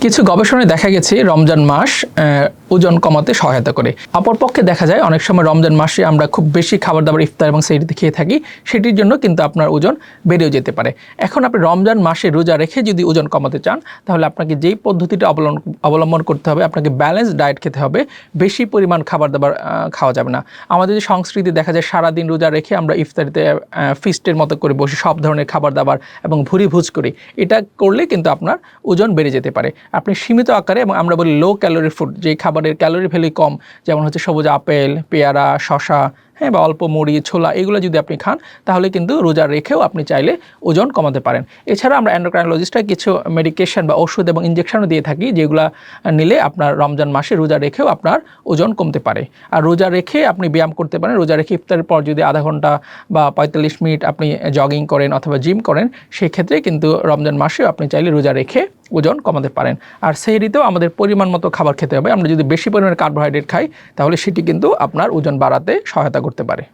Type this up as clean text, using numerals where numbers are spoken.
কিছু গবেষণায় দেখা গেছে রমজান মাস ওজন কমাতে সহায়তা করে। অপরপক্ষে দেখা যায় অনেক সময় রমজান মাসে আমরা খুব বেশি খাবার দাবার ইফতার এবং সেহরিতে খেয়ে থাকি, সেটির জন্য কিন্তু আপনার ওজন বেড়েও যেতে পারে। এখন আপনি রমজান মাসে রোজা রেখে যদি ওজন কমাতে চান, তাহলে আপনাকে যেই পদ্ধতিটা অবলম্বন করতে হবে, আপনাকে ব্যালেন্স ডায়েট খেতে হবে। বেশি পরিমাণ খাবার দাবার খাওয়া যাবে না। আমাদের যে সংস্কৃতি দেখা যায় সারাদিন রোজা রেখে আমরা ইফতারিতে ফিস্টের মতো করে বসে সব ধরনের খাবার দাবার এবং ভুরি ভুজ করি। এটা করলে কিন্তু আপনার ওজন বেড়ে যেতে পারে। আপনি সীমিত আকারে, এবং আমরা বলি লো ক্যালোরি ফুড, যে খাবারের ক্যালোরি ভ্যালু কম, যেমন হচ্ছে সবুজ আপেল, পেয়ারা, শশা, বা অল্প মুড়ি, ছোলা, এগুলো যদি আপনি খান, তাহলে কিন্তু রোজা রেখেও আপনি চাইলে ওজন কমাতে পারেন। এছাড়া আমরা এন্ডোক্রাইনোলজিস্টরা কিছু মেডিকেশন বা ওষুধ এবং ইনজেকশনও দিয়ে থাকি, যেগুলো নিলে আপনার রমজান মাসে রোজা রেখেও আপনার ওজন কমতে পারে। আর রোজা রেখে আপনি ব্যায়াম করতে পারেন। রোজা রেখে ইফতারের পর যদি আধা ঘন্টা বা 45 মিনিট আপনি জগিং করেন অথবা জিম করেন, সেক্ষেত্রে কিন্তু রমজান মাসেও আপনি চাইলে রোজা রেখে ওজন কমাতে পারেন। আর সেহরিতেও আমাদের পরিমাণ মতো খাবার খেতে হবে। আমরা যদি বেশি পরিমাণে কার্বোহাইড্রেট খাই, তাহলে সেটি কিন্তু আপনার ওজন বাড়াতে সহায়তা করতে পারে।